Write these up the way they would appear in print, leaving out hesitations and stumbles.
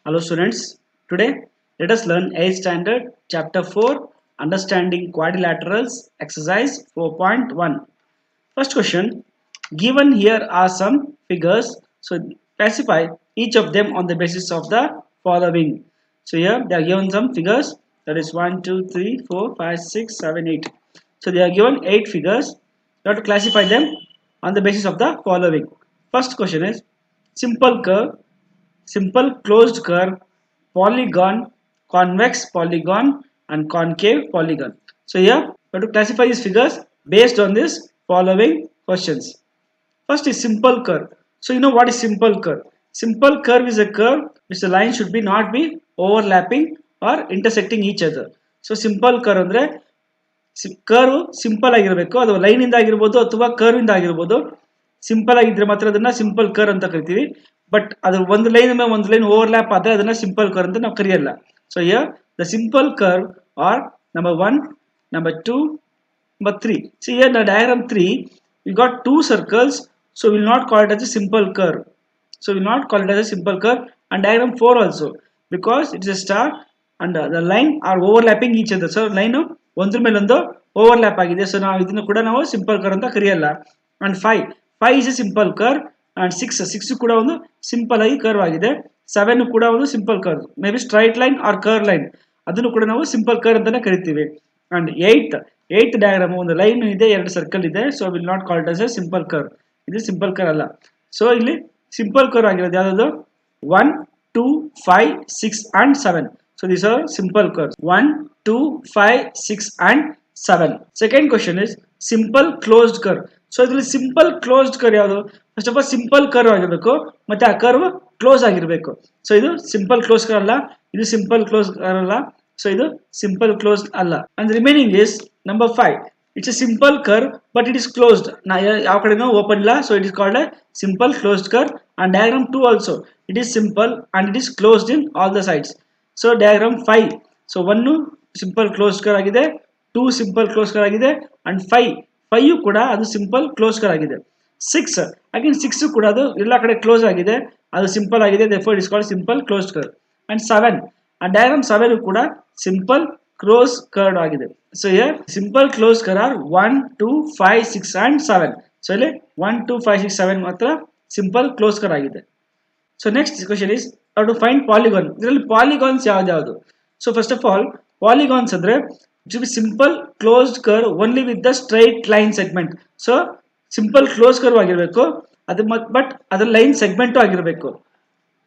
Hello students, today let us learn 8th standard chapter 4 understanding quadrilaterals exercise 4.1. First question, given here are some figures, so classify each of them on the basis of the following. So here they are given some figures, that is 1, 2, 3, 4, 5, 6, 7, 8. So they are given 8 figures. You have to classify them on the basis of the following. First question is simple curve, simple closed curve, polygon, convex polygon, and concave polygon. So here we have to classify these figures based on this following questions. First is simple curve. So you know what is simple curve? Simple curve is a curve which the line should be not be overlapping or intersecting each other. So simple curve ಅಂದ್ರೆ curve simple ಆಗಿರಬೇಕು, ಅದು line ಇಂದ ಆಗಿರ್ಬೋದು ಅಥವಾ curve ಇಂದ ಆಗಿರ್ಬೋದು. Simple ಆಗಿದ್ರೆ ಮಾತ್ರ ಅದನ್ನ ಸಿಂಪಲ್ ಕರ್ವ್ ಅಂತ ಕರಿತೀವಿ. ಬಟ್ ಅದು ಒಂದು ಲೈನ್ ಮೇಲೆ ಒಂದು ಲೈನ್ ಓವರ್ಲ್ಯಾಪ್ ಆದ್ರೆ ಅದನ್ನ ಸಿಂಪಲ್ ಕರ್ವ್ ಅಂತ ನಾವು ಕರೆಯಲ್ಲ. So here the simple curve are number 1, number 2, number 3. See here in the diagram 3, we got two circles, so we will not call it as a simple curve. So we will not call it as a simple curve. And diagram 4 also, because it is a star and the line are overlapping each other. So line ಒಂದ್ರ ಮೇಲೆ ಒಂದು overlap ಆಗಿದೆ. So ನಾವು ಇದನ್ನು ಕೂಡ ನಾವು simple curve ಅಂತ ಕರೆಯಲ್ಲ. And 5 is a simple curve. And 6 ಕೂಡ ಒಂದು ಸಿಂಪಲ್ ಆಗಿ ಕರ್ವ್ ಆಗಿದೆ. 7 ಕೂಡ ಒಂದು simple curve, may be straight line or curve line, ಅದನ್ನು ಕೂಡ ನಾವು ಸಿಂಪಲ್ ಕರ್ವ್ ಅಂತಾನೆ ಕರಿತೀವಿ. ಅಂಡ್ 8th ಡಯಾಗ್ರಾಮ್ ಒಂದು ಲೈನ್ ಇದೆ, ಎರಡು ಸರ್ಕಲ್ ಇದೆ. So will not called as A simple curve. ಇದು ಸಿಂಪಲ್ ಕರ್ವ್ ಅಲ್ಲ. ಸೊ ಇಲ್ಲಿ ಸಿಂಪಲ್ ಕರ್ವ್ ಆಗಿರೋದು ಯಾವುದು? 1, 2, 5, 6 and 7. So these are simple curves. 1, 2, 5, 6 and 7. Second question is simple closed curve. So ಇದರಲ್ಲಿ ಸಿಂಪಲ್ ಕ್ಲೋಸ್ಡ್ ಕರ್ವ್ ಯಾವುದು? First of all simple curve ಆಗಿರಬೇಕು, ಮತ್ತೆ ಆ ಕರ್ವ್ ಕ್ಲೋಸ್ ಆಗಿರಬೇಕು. ಸೊ ಇದು ಸಿಂಪಲ್ ಕ್ಲೋಸ್ ಕರ್ವ್ ಅಲ್ಲ, ಇದು ಸಿಂಪಲ್ ಕ್ಲೋಸ್ ಕರ್ವ್ ಅಲ್ಲ. So ಇದು simple closed ಅಲ್ಲ. And the remaining is number 5. It's a simple curve but it is closed. ಯಾವ ಕಡೆನೂ ಓಪನ್ ಇಲ್ಲ, so it is called a simple closed curve. And diagram 2 also, it is simple and it is closed in all the sides. So diagram 5, so 1 simple closed curve ಆಗಿದೆ, 2 simple closed curve ಆಗಿದೆ, and 5 ಕೂಡ ಅದು simple closed curve ಆಗಿದೆ. 6 again 6 ಕೂಡ ಅದು ಎಲ್ಲ ಕಡೆ close ಆಗಿದೆ, ಅದು ಸಿಂಪಲ್ ಆಗಿದೆ, therefore it is called simple closed curve. And 7, and diagram 7 ಕೂಡ simple closed curve ಆಗಿದೆ. So here simple closed curve are 1, 2, 5, 6 and 7. So ಇಲ್ಲಿ 1, 2, 5, 6, 7 ಮಾತ್ರ simple closed curve ಆಗಿದೆ. So next question is how to find polygon. ಇದರಲ್ಲಿ polygons ಯಾವ್ದು? So first of all, polygons ಅಂದ್ರೆ it should be simple closed curve only with the straight line segment. So simple closed curve ಆಗಿರಬೇಕು, ಅದು but ಅದರ line segment ಆಗಿರಬೇಕು,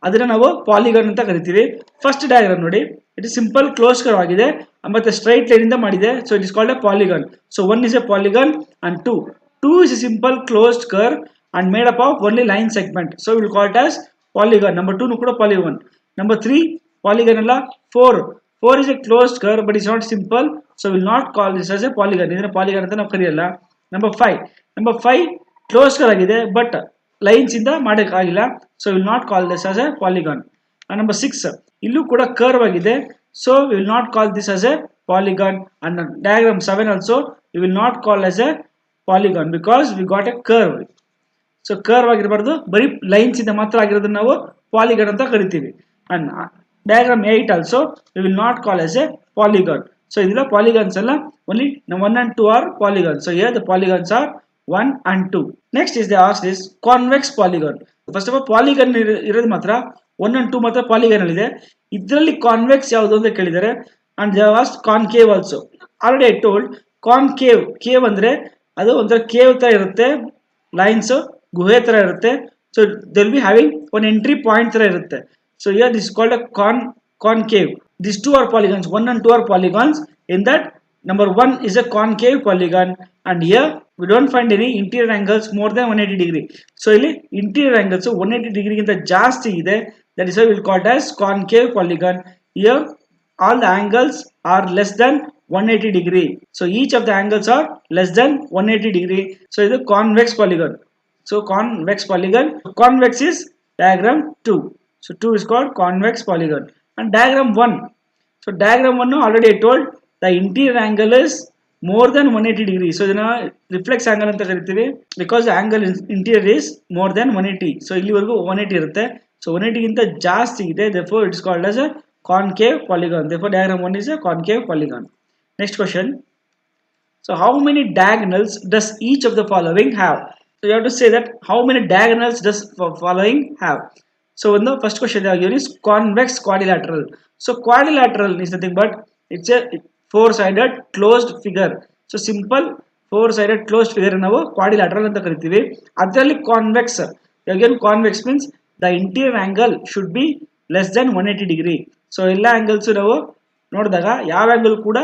ಅದನ್ನ ನಾವು polygon ಅಂತ ಕರಿತೀವಿ. ಫಸ್ಟ್ ಡಯಾಗ್ರಾಮ್ ನೋಡಿ, it is simple close curve ಆಗಿದೆ ಮತ್ತೆ ಸ್ಟ್ರೈಟ್ ಲೈನ್ ಇಂದ ಮಾಡಿದೆ. So it is called A polygon. So 1 is a polygon and 2 is a simple closed curve and made up of only line segment. So we will call it as polygon. Number 2 ಕೂಡ polygon. Number 3 polygon ಅಲ್ಲ. 4 is a closed curve but it's not simple, so we will not call this as a polygon. ಇದನ್ನ polygon ಅಂತ ನಾವು ಕರೆಯಲ್ಲ. Number 5 close curve ಆಗಿದೆ but lines ಇಂದ ಮಾಡೋಕ್ಕಾಗಿಲ್ಲ, so will not call this as a polygon. And number 6 ಇಲ್ಲೂ ಕೂಡ curve ಆಗಿದೆ, so we will not call this as a polygon. And diagram 7 also we will not call as a polygon because we got a curve. So curve ಆಗಿರಬಾರ್ದು, ಬರೀ lines ಇಂದ ಮಾತ್ರ ಆಗಿರೋದನ್ನ ನಾವು polygon ಅಂತ ಕರಿತೀವಿ. And diagram 8 also we will not call as a polygon. So ಇದೆಲ್ಲ polygons ಅಲ್ಲ, only 1 and 2 are polygon. So here the polygons are 1 and 2. Next is they asked is convex polygon. First of all, polygon ಇರೋದು ಮಾತ್ರ 1 and 2 ಮಾತ್ರ polygon ಅಲ್ಲಿ ಇದೆ. ಇದರಲ್ಲಿ convex ಯಾವುದು ಅಂತ ಕೇಳಿದ್ದಾರೆ. and they have asked concave also. Already I told concave ಅಂದ್ರೆ ಅದು ಒಂಥರ ಕೇವ್ ತರ ಇರುತ್ತೆ, ಲೈನ್ಸ್ ಗುಹೆ ತರ ಇರುತ್ತೆ. So they will be having one entry point ತರ ಇರುತ್ತೆ. So here this is called a concave. These two are polygons, 1 and 2 are polygons. In that number 1 is a concave polygon, and here we don't find any interior angles more than 180 degree. So ಇಲ್ಲಿ interior angles 180 degree ಗಿಂತ ಜಾಸ್ತಿ ಇದೆ, that is why we will call it as concave polygon. Here all the angles are less than 180 degree. So each of the angles are less than 180 degree. So ಇದು convex polygon. So convex polygon, convex is diagram 2. So 2 is called convex polygon. And diagram 1, so diagram 1 already I told the interior angle is more than 180 degree. So ಇದನ್ನ reflex angle ಅಂತ ಕರಿತೀವಿ, because angle interior is more than 180. So ಇಲ್ಲಿವರೆಗೂ 180 ಇರುತ್ತೆ. So so 180 ಗಿಂತ ಜಾಸ್ತಿ ಇದೆ, therefore it is called as a concave polygon. Therefore diagram 1 is a concave polygon. Next question. So how many diagonals does each of the following have? So you have to say that how many diagonals does following have. So in the first question they are given is convex quadrilateral. So quadrilateral is nothing but it's a four-sided closed figure. So simple four-sided closed figure ನಾವು quadrilateral ಅಂತ ಕರಿತೀವಿ. ಅದರಲ್ಲಿ convex. Again convex means the interior angle should be less than 180 degree. So ಎಲ್ಲ angles ನಾವು ನೋಡಿದಾಗ ಯಾವ angle ಕೂಡ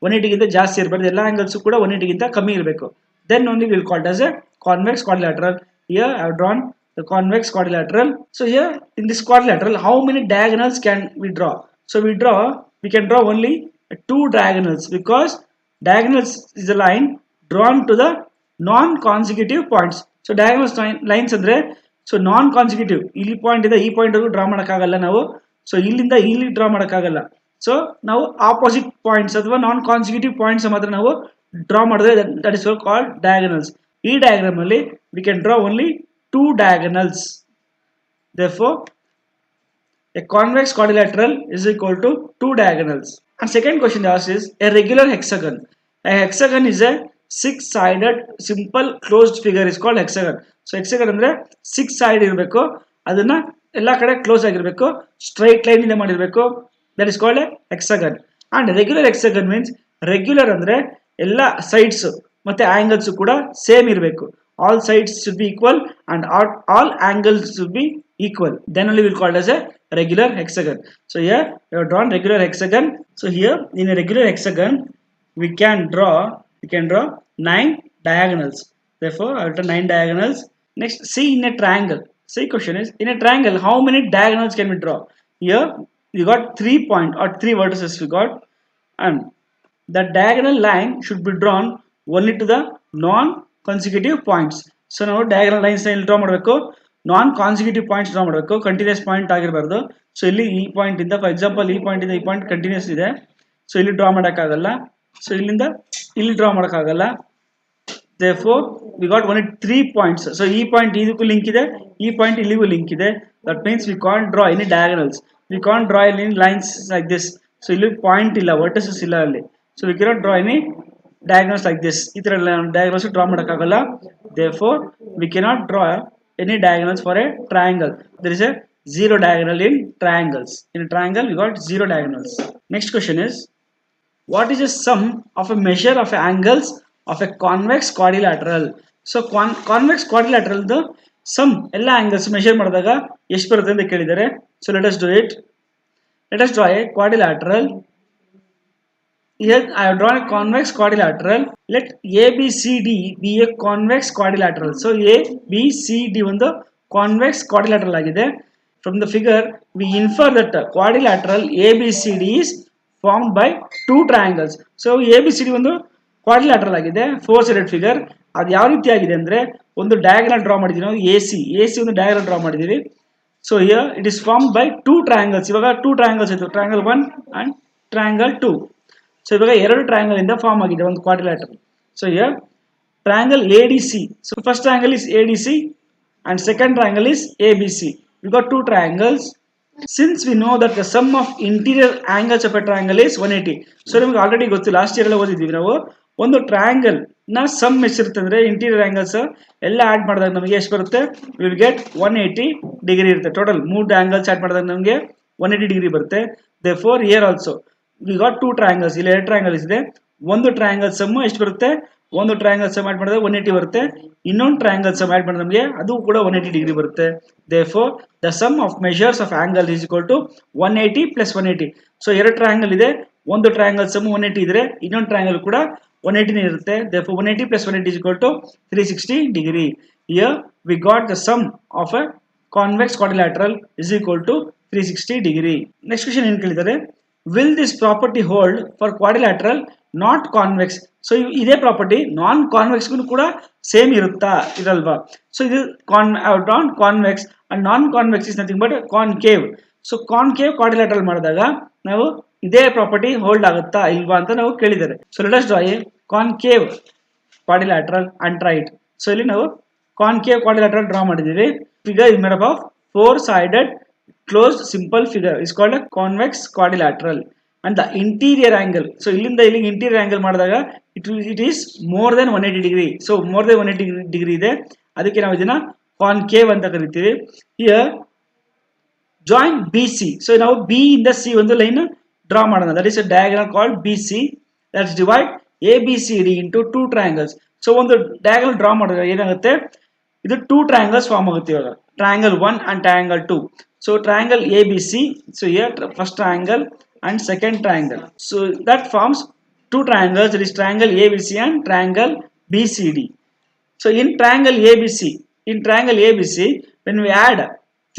180 ಗಿಂತ ಜಾಸ್ತಿ ಇರಬಾರ್ದು, ಎಲ್ಲ angles ಕೂಡ 180 ಗಿಂತ ಕಮ್ಮಿ ಇರಬೇಕು. Then only we will call it as a convex quadrilateral. Here I have drawn the convex quadrilateral. So here in this quadrilateral, how many diagonals can we draw? So we can draw only two diagonals, because diagonals is a line drawn to the non-consecutive points. So diagonal lines ಅಂದ್ರೆ so ನಾನ್ consecutive, ಇಲ್ಲಿ point ಇದೆ ಈ point draw ಮಾಡೋಕ್ಕಾಗಲ್ಲ ನಾವು. So ಇಲ್ಲಿಂದ ಇಲ್ಲಿ draw ಮಾಡೋಕ್ಕಾಗಲ್ಲ. So ನಾವು ಆಪೋಸಿಟ್ ಪಾಯಿಂಟ್ಸ್ ಅಥವಾ ನಾನ್ ಕಾನ್ಸಿಕ್ಯೂಟಿವ್ ಪಾಯಿಂಟ್ಸ್ ಮಾತ್ರ ನಾವು ಡ್ರಾ ಮಾಡಿದ್ರೆ ದಟ್ ಇಸ್ ಕಾಲ್ಡ್ ಡಯಾಗನಲ್ಸ್. ಈ ಡಯಾಗ್ರಾಮ್ ಅಲ್ಲಿ we can draw only two diagonals. therefore a convex quadrilateral is equal to two diagonals. And second question they asked is a regular hexagon. A hexagon is a six-sided simple closed figure is called hexagon. So hexagon ಅಂದ್ರೆ six side ಇರಬೇಕು, ಅದನ್ನ ಎಲ್ಲಾ ಕಡೆ close ಆಗಿರಬೇಕು, straight line ಇಂದ ಮಾಡಿರಬೇಕು, that is called A hexagon. And regular hexagon means regular ಅಂದ್ರೆ ಎಲ್ಲ ಸೈಡ್ಸ್ ಮತ್ತೆ ಆಂಗಲ್ಸ್ ಕೂಡ ಸೇಮ್ ಇರಬೇಕು. All sides should be equal and all angles should be equal. Then only we will call it as a regular hexagon. So here we have drawn regular hexagon. So here in a regular hexagon we can draw 9 diagonals. Therefore I have drawn 9 diagonals. Next, see in a triangle. See question is in a triangle how many diagonals can we draw? Here we got 3 points or 3 vertices we got, and the diagonal line should be drawn only to the non consecutive points. So ನಾವು diagonal lines ಇಲ್ಲಿ draw ಮಾಡಬೇಕು, ನಾನ್ consecutive points draw ಮಾಡಬೇಕು, continuous point ಆಗಿರಬಾರ್ದು. So ಇಲ್ಲಿ ಈ point ಇಂದ for example ಈ point ಇಂದ ಈ ಪಾಯಿಂಟ್ ಕಂಟಿನ್ಯೂಸ್ ಇದೆ, ಸೊ ಇಲ್ಲಿ ಡ್ರಾ ಮಾಡೋಕ್ಕಾಗಲ್ಲ, ಸೊ ಇಲ್ಲಿಂದ ಇಲ್ಲಿ ಡ್ರಾ ಮಾಡೋಕ್ಕಾಗಲ್ಲ. therefore we got only 3 points. so ಈ ಪಾಯಿಂಟ್ ಇದಕ್ಕೂ ಲಿಂಕ್ ಇದೆ, ಈ ಪಾಯಿಂಟ್ ಇಲ್ಲಿಗೂ ಲಿಂಕ್ ಇದೆ, that means we can't draw any diagonals. We can't draw any lines like this. so ಇಲ್ಲಿ ಪಾಯಿಂಟ್ ಇಲ್ಲ, vertices ಇಲ್ಲ ಅಲ್ಲಿ, so we cannot draw any diagonals like this. ಈ ತರ diagonals ಡ್ರಾ ಮಾಡೋಕ್ಕಾಗಲ್ಲ. therefore we cannot draw any diagonals for a triangle. there is a zero diagonal in triangles. In a triangle we got zero diagonals. Next question is what is the sum of a measure of angles of a convex quadrilateral? So convex quadrilateral the sum ಎಲ್ಲ angles measure ಮಾಡಿದಾಗ ಎಷ್ಟು ಬರುತ್ತೆ ಅಂತ ಕೇಳಿದ್ದಾರೆ. so let us do it. Let us draw a quadrilateral. Here I have drawn a convex quadrilateral. Let ABCD be a convex quadrilateral. So ABCD ಒಂದು convex quadrilateral ಆಗಿದೆ. From the figure we infer that quadrilateral ABCD is formed by two triangles. So ABCD ಒಂದು ಕ್ವಾಡ್ರಿಲ್ಯಾಟರಲ್ ಆಗಿದೆ, four sided figure. ಅದು ಯಾವ ರೀತಿ ಆಗಿದೆ ಅಂದ್ರೆ ಒಂದು ಡಯಾಗನಲ್ ಡ್ರಾ ಮಾಡಿದೀವಿ ನಾವು, ಎಸಿ ಒಂದು ಡಯಾಗನಲ್ ಡ್ರಾ ಮಾಡಿದೀವಿ. So here it is formed by two triangles. ಇವಾಗ ಟೂ ಟ್ರಯಾಂಗಲ್ಸ್ ಇತ್ತು, ಟ್ರಯಾಂಗಲ್ 1 ಅಂಡ್ ಟ್ರಯಾಂಗಲ್ 2. ಸೊ ಇವಾಗ ಎರಡು ಟ್ರಯಾಂಗಲ್ ಇಂದ ಫಾರ್ಮ್ ಆಗಿದೆ ಒಂದು quadrilateral. So here triangle ADC. So first triangle is ADC and second triangle is ABC. We got two triangles. Since we know that the sum of interior angles of a triangle is 180. So ನಿಮಗೆ already ಗೊತ್ತು, last year ಎಲ್ಲ ಓದಿದ್ವಿ ನಾವು. ಒಂದು triangle ನ some ಎಷ್ಟಿರುತ್ತೆ ಅಂದ್ರೆ interior angles ಎಲ್ಲ add ಮಾಡಿದಾಗ ನಮಗೆ ಎಷ್ಟು ಬರುತ್ತೆ, ವಿಲ್ ಗೆಟ್ 180 ಡಿಗ್ರಿ ಇರುತ್ತೆ. ಟೋಟಲ್ ಮೂರು ಆಂಗಲ್ಸ್ ಆಡ್ ಮಾಡಿದಾಗ ನಮಗೆ 180 ಡಿಗ್ರಿ ಬರುತ್ತೆ. therefore here also we got two triangles. ಇಲ್ಲಿ ಎರಡು ಟ್ರಯಾಂಗಲ್ಸ್ ಇದೆ, ಒಂದು ಟ್ರಯಾಂಗಲ್ ಸಮ್ ಎಷ್ಟು ಬರುತ್ತೆ, ಒಂದು ಟ್ರಯಾಂಗಲ್ ಸಮ್ ಆಡ್ ಮಾಡಿದ್ರೆ 180 ಬರುತ್ತೆ, ಇನ್ನೊಂದು ಟ್ರಯಾಂಗಲ್ ಸಮ್ ಆಡ್ ಮಾಡಿದ್ರೆ ನಮಗೆ ಅದು ಕೂಡ 180 ಡಿಗ್ರಿ ಬರುತ್ತೆ. therefore the sum of measures of angle is equal to 180 plus 180. So ಎರಡು ಟ್ರಯಾಂಗಲ್ ಇದೆ, ಒಂದು ಟ್ರಯಾಂಗಲ್ ಸಮ್ 180 ಇದ್ರೆ ಇನ್ನೊಂದು ಟ್ರಯಾಂಗಲ್ ಕೂಡ 180 ಇರುತ್ತೆ. therefore 180 plus 180 is equal to 360 degree. Here we got the sum of a convex quadrilateral is equal to 360 degree. Next question ಏನು ಕೇಳಿದ್ದಾರೆ, will this property hold for quadrilateral not convex? So ಇದೇ property non ಕಾನ್ವೆಕ್ಸ್ಗೂ ಕೂಡ same ಇರುತ್ತಾ, ಇರಲ್ವಾ? So ಇದು convex and non convex is nothing but concave. So concave quadrilateral ಮಾಡಿದಾಗ ನಾವು ಇದೇ ಪ್ರಾಪರ್ಟಿ ಹೋಲ್ಡ್ ಆಗುತ್ತಾ ಇಲ್ವಾ ಅಂತ ನಾವು ಕೇಳಿದ್ದಾರೆ. So let us draw a concave quadrilateral and try it. So ಇಲ್ಲಿ ನಾವು ಕಾನ್ಕೇವ್ ಕ್ವಾಡ್ರಿಲ್ಯಾಟರಲ್ ಡ್ರಾ ಮಾಡಿದ್ದೀವಿ. Figure is made up of four sided closed simple figure is called a convex quadrilateral. And the interior angle, so illinda illing interior angle ಮಾಡಿದಾಗ it is more than 180 degree. So more than 180 degree ಇದೆ, ಅದಕ್ಕೆ ನಾವು ಇದನ್ನ concave ಅಂತ ಕರಿತೀವಿ. Here join BC. So now B in the C ಒಂದು line draw ಮಾಡೋಣ. That is a diagonal called BC. Let's divide ABCD into two triangles. So ಒಂದು diagonal draw ಮಾಡಿದ್ರೆ ಏನಾಗುತ್ತೆ, ಇದು ಟೂ ಟ್ರಯಾಂಗಲ್ಸ್ ಫಾರ್ಮ್ ಆಗುತ್ತೆ ಇವಾಗ. Triangle 1 and triangle 2. So triangle ABC. So here first triangle and second triangle. So that forms two triangles. That is triangle ABC and triangle BCD. So in triangle ABC, when we add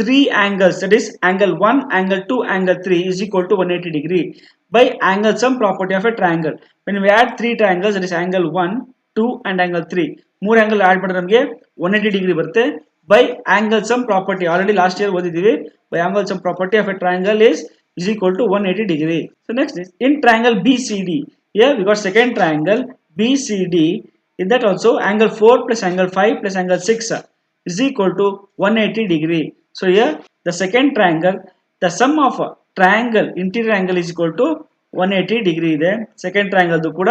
three angles, that is angle 1, angle 2, angle 3 is equal to 180 degree by angle sum property of a triangle. When we add three triangles, that is angle 1, 2 and angle 3, ಮೂರು angle add ಮಾಡಿದ್ರೆ ನಮಗೆ 180 degree ಬರುತ್ತೆ by angle sum property. Already last year ಓದಿದ್ದೀವಿ. By angle sum property of a triangle is equal to 180 degree. So next is in triangle BCD. Here we got second triangle BCD. In that also angle 4 plus angle 5 plus angle 6 is equal to 180 degree. So here the second triangle, the sum of triangle interior angle is equal to 180 degree ಇದೆ second triangle ದು ಕೂಡ.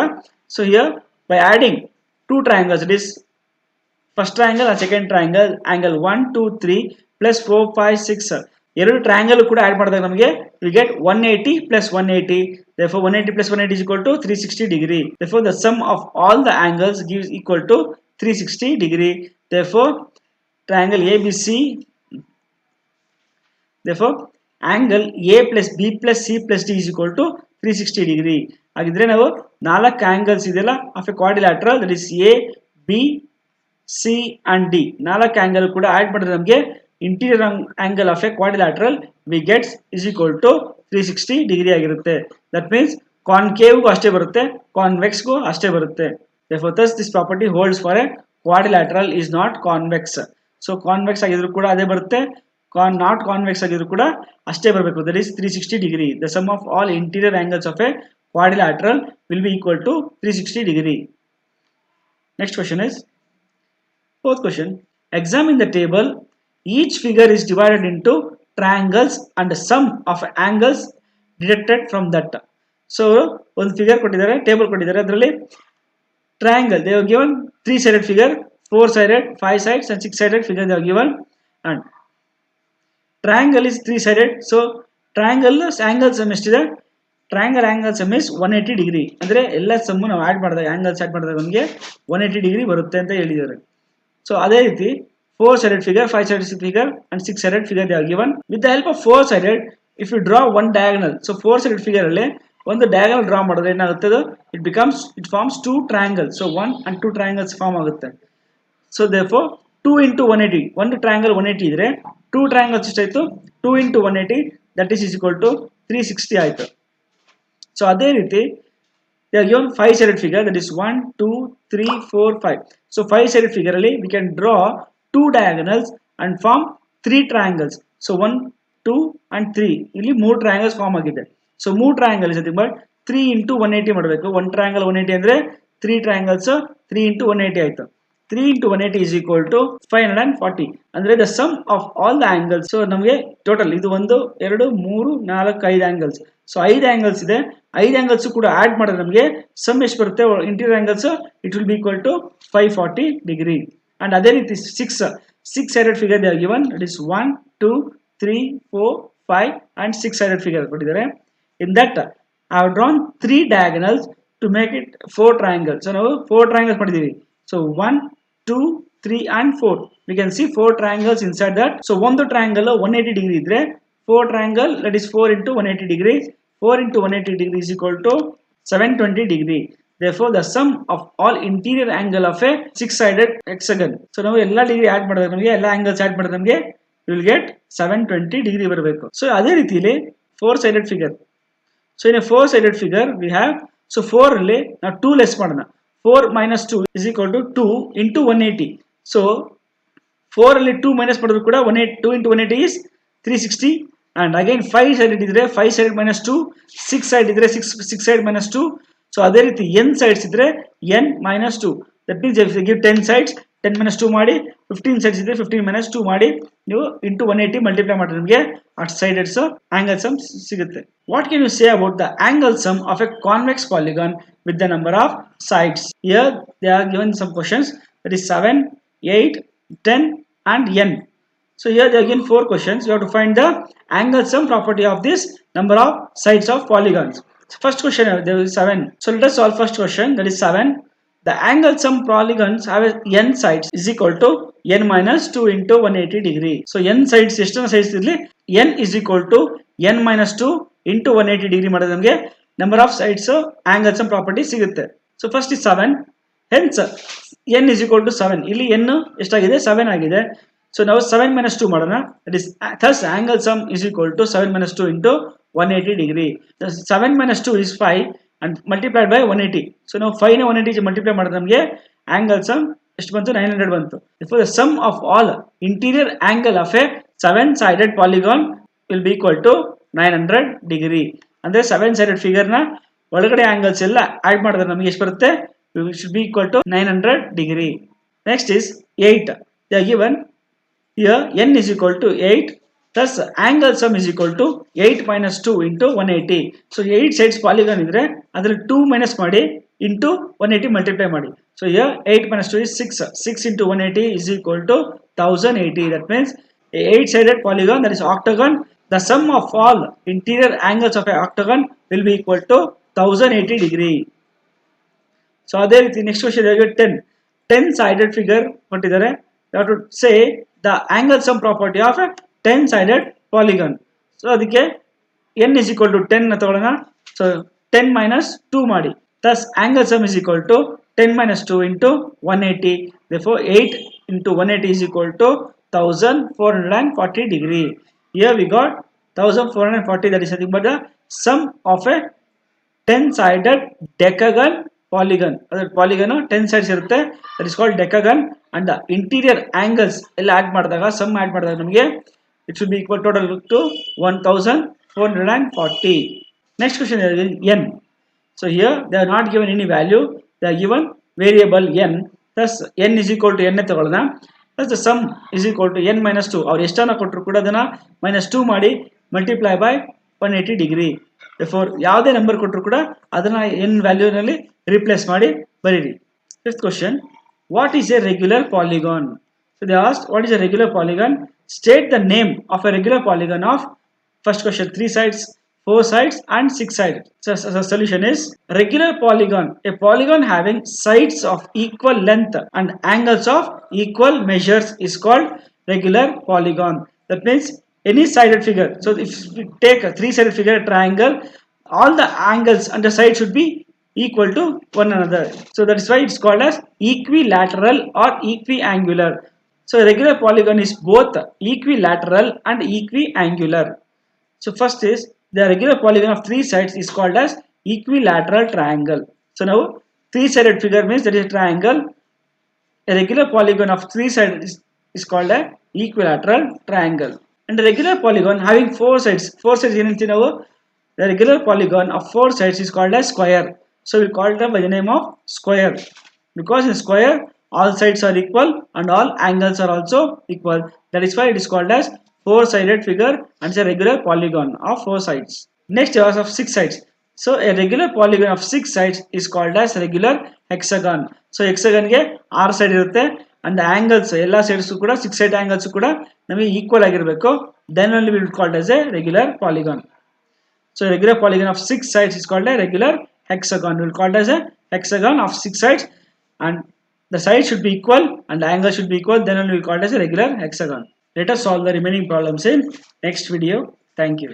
So here by adding two triangles, it is first triangle and second triangle, angle 1, 2, 3 plus 4, 5, 6 ಎರಡು triangle ಕೂಡ add ಮಾಡಿದಾಗ ನಮಗೆ we get 180 plus 180. Therefore 180 plus 180 is equal to 360 degree. Therefore the sum of all the angles gives equal to 360 degree. Therefore triangle ABC, therefore angle A plus B plus C plus D is equal to 360 degree. ಹಾಗಿದ್ರೆ ನಾವು ನಾಲ್ಕು angles ಇದೆಲ್ಲ of a quadrilateral, that is A, B, C and D. ನಾಲ್ಕು angle ಕೂಡ add ಮಾಡಿದ್ರೆ ನಮಗೆ interior angle of a quadrilateral we gets is equal to 360 degree ಆಗಿರುತ್ತೆ. That means ಕಾನ್ಕೇವ್ಗೂ ಅಷ್ಟೇ ಬರುತ್ತೆ, ಕಾನ್ವೆಕ್ಸ್ಗೂ ಅಷ್ಟೇ ಬರುತ್ತೆ. Therefore thus this property holds for a quadrilateral is not convex. So convex ಆಗಿದ್ರು ಕೂಡ ಅದೇ ಬರುತ್ತೆ, ನಾಟ್ ಕಾನ್ವೆಕ್ಸ್ ಆಗಿದ್ರು ಕೂಡ ಅಷ್ಟೇ ಬರಬೇಕು. That is 360 degree. The sum of all interior angles of a quadrilateral will be equal to 360 degree. Next question is fourth question. Examine the table. Each figure is divided into triangles and the sum of angles deducted from that. So ಒಂದು figure ಕೊಟ್ಟಿದ್ದಾರೆ, table ಕೊಟ್ಟಿದ್ದಾರೆ, ಅದರಲ್ಲಿ triangle they have given 3-sided figure, 4-sided, 5 sides and 6-sided figure they have given, and triangle is 3-sided. So triangle angle sum ಎಷ್ಟಿದೆ, triangle angle sum is 180 degree. ಅಂದರೆ ಎಲ್ಲ sum ನಾವು add ಮಾಡಿದಾಗ angles add ಮಾಡಿದಾಗ ನಮಗೆ 180 degree ಬರುತ್ತೆ ಅಂತ ಹೇಳಿದ್ದಾರೆ. ಸೊ ಅದೇ ರೀತಿ 4-sided figure, 5-sided figure and 6-sided figure they are given. With the help of 4-sided, if you draw one diagonal, so 4-sided figure ಅಲ್ಲಿ ಒಂದು diagonal ಡ್ರಾ ಮಾಡಿದ್ರೆ ಏನಾಗುತ್ತೆ, it forms two triangles. So 1 and 2 triangles form ಆಗುತ್ತೆ. So therefore 2 into 180, ಒಂದು triangle 180 ಇದ್ರೆ 2 triangles ಎಷ್ಟಾಯ್ತು, 2 into 180 that is equal to 360 ಆಯ್ತು. So ಅದೇ ರೀತಿ they are given 5-sided figure, that is 1, 2, 3, 4, 5. So 5-sided figure ಅಲ್ಲಿ we can draw two diagonals and form three triangles. So 1, 2 and 3 ಇಲ್ಲಿ ಮೂರು triangles form ಆಗಿದೆ. So ಮೂರು triangles ಇದೆ, but 3 into 180 ಮಾಡಬೇಕು. ಒಂದು triangle 180 ಅಂದ್ರೆ 3 triangles 3 into 180 ಆಯ್ತು. 3 into 180 is equal to 540. ಅಂದ್ರೆ the sum of all the angles. So ನಮಗೆ ಟೋಟಲ್ ಇದು 1, 2, 3, 4, 5 angles. ಸೊ 5 angles ಇದೆ, 5 angles ಕೂಡ ಆಡ್ ಮಾಡಿದ್ರೆ ನಮಗೆ ಸಮ್ ಎಷ್ಟು ಬರುತ್ತೆ, interior angles it will be equal to 540 degree. And ಅದೇ ರೀತಿ 6-sided figure they are given, it is 1, 2, 3, 4, 5 and 6-sided figure ಕೊಟ್ಟಿದ್ದಾರೆ. In that I have drawn 3 diagonals to make it 4 triangles. So ನಾವು 4 triangles ಮಾಡಿದ್ದೀವಿ. So 1, 2, 3 and 4. We can see 4 triangles inside that. So ಒಂದು triangle 180 degree ಇದ್ರೆ 4 triangle, that is 4 into 180 degree. 4 into 180 degree is equal to 720 degree. Therefore the sum of all interior angle of a 6-sided hexagon. So ನಾವು ಎಲ್ಲ degree add ಮಾಡಿದ್ರೆ ನಮಗೆ ಎಲ್ಲ angles add ಮಾಡಿದ್ರೆ ನಮಗೆ you will get 720 degree ಬರಬೇಕು. So ಅದೇ ರೀತಿಯಲ್ಲಿ 4-sided figure. So in a 4-sided figure we have, so 4 ಅಲ್ಲಿ ನಾವು 2 ಲೆಸ್ ಮಾಡೋಣ. 4 minus 2 is equal to 2 into 180. So 4 ಅಲ್ಲಿ 2 minus ಮಾಡಿದ್ರು ಕೂಡ 2 into 180 is 360. And again 5-sided ಇದ್ರೆ 5-sided minus 2, 6-sided ಇದ್ರೆ 6-sided minus 2. So ಅದೇ ರೀತಿ n sides ಇದ್ರೆ n minus 2. That means if you give 10 sides, 10 minus 2 ಮಾಡಿ 15 sides ಇದೆ 15 minus 2 ಮಾಡಿ ನೀವು into 180 multiply ಮಾಡಿದ್ರೆ ನಿಮಗೆ at sided angle sum ಸಿಗುತ್ತೆ. What can you say about the angle sum of a convex polygon with the number of sides? Here they are given some questions, that is 7, 8, 10 and n. So here they are given 4 questions. You have to find the angle sum property of this number of sides of polygons. First question, there is 7. So let us solve first question, that is 7. The angle sum polygons have n sides is equal to n minus 2 into 180 degree. So n sides ಎಷ್ಟು sides ಇರಲಿ, n is equal to n minus 2 into 180 degree ಮಾಡಿದ್ರೆ ನಮಗೆ number of sides angle sum property ಸಿಗುತ್ತೆ. So first is 7. Hence n is equal to 7. ಇಲ್ಲಿ n ಎಷ್ಟಾಗಿದೆ 7 ಆಗಿದೆ. So now 7 minus 2 ಮಾಡೋಣ. That is thus angle sum is equal to 7 minus 2 into 180 degree. The 7 minus 2 is 5 and multiplied by 180. So now 5 ನ 180 multiply ಮಾಡಿದ್ರೆ ನಮಗೆ angle sum ಎಷ್ಟು ಬಂತು 900 ಬಂತು. Therefore the sum of all interior angle of a 7-sided polygon will be equal to 900 degree. ಅಂದ್ರೆ 7-sided figure ನ ಒಳಗಡೆ angles ಎಲ್ಲ ಆಡ್ ಮಾಡಿದ್ರೆ ನಮಗೆ ಎಷ್ಟು ಬರುತ್ತೆ, it should be equal to 900 degree. Next is 8. They are given here n is equal to 8, thus angle sum is equal to 8 minus 2 into 180. So 8 sides polygon idre adra 2 minus ಮಾಡಿ into 180 multiply ಮಾಡಿ. So here 8 minus 2 is 6. 6 into 180 is equal to 1080. That means a 8-sided polygon, that is octagon, the sum of all interior angles of a octagon will be equal to 1080 degree. So ಅದೇ ರೀತಿ next question 10-sided figure ಕೊಟ್ಟಿದ್ದಾರೆ. You have to say the angle sum property of a 10-sided polygon. So ಅದಕ್ಕೆ n is equal to 10 ನ ತಗೊಳ್ಳೋಣ. So 10 minus 2 ಮಾಡಿ. Thus angle sum is equal to 10 minus 2 into 180. Therefore 8 into 180 is equal to 1440 degree. Here we got 1440, that is nothing but the sum of a 10-sided decagon polygon. Polygon 10 sides ಇರುತ್ತೆ, that is called decagon, and the interior angles ಎಲ್ಲ add ಮಾಡಿದಾಗ sum add ಮಾಡಿದಾಗ ನಮಗೆ it should be equal total to 1440. Next question is n. So here they are not given any value, they are given variable n. Thus n is equal to n ತಗೊಳ್ಳೋಣ. Thus the sum is equal to n minus 2. ಅವ್ರು ಎಷ್ಟನ್ನ ಕೊಟ್ಟರು ಕೂಡ ಅದನ್ನ minus 2 ಮಾಡಿ multiply by 180 degree. Therefore ಯಾವುದೇ number ಕೊಟ್ಟರು ಕೂಡ ಅದನ್ನ n ವ್ಯಾಲ್ಯೂ ನಲ್ಲಿ replace ಮಾಡಿ ಬರೀರಿ. Fifth question, what is a regular polygon? So they asked what is a regular polygon. State the name of a regular polygon of, first question, 3 sides, 4 sides and 6 sides. So the solution is regular polygon, a polygon having sides of equal length and angles of equal measures is called regular polygon. That means any sided figure. So if we take a 3-sided figure, a triangle, all the angles and the side should be equal to one another. So that is why it's called as equilateral or equiangular. So a regular polygon is both equilateral and equiangular. So first is the regular polygon of 3 sides is called as equilateral triangle. So now 3-sided figure means that is a triangle. A regular polygon of 3 sides is called a equilateral triangle. And a regular polygon having 4 sides ಏನಂತೀವಿ ನಾವು, the regular polygon of 4 sides is called as square. So we call it by the name of square, because in square all sides are equal and all angles are also equal. That is why it is called as 4-sided figure and it's a regular polygon of 4 sides. Next is of 6 sides. So a regular polygon of 6 sides is called as regular hexagon. So hexagon ಗೆ 6 side ಇರುತ್ತೆ and the angles ಎಲ್ಲ sides ಕೂಡ 6 side angles ಕೂಡ ನಮಗೆ equal ಆಗಿರಬೇಕು. Then only we will call it as a regular polygon. So a regular polygon of 6 sides is called a regular hexagon. We will call it as a hexagon of 6 sides and the sides should be equal and the angle should be equal. Then only we will call it as a regular hexagon. Let us solve the remaining problems in next video. Thank you.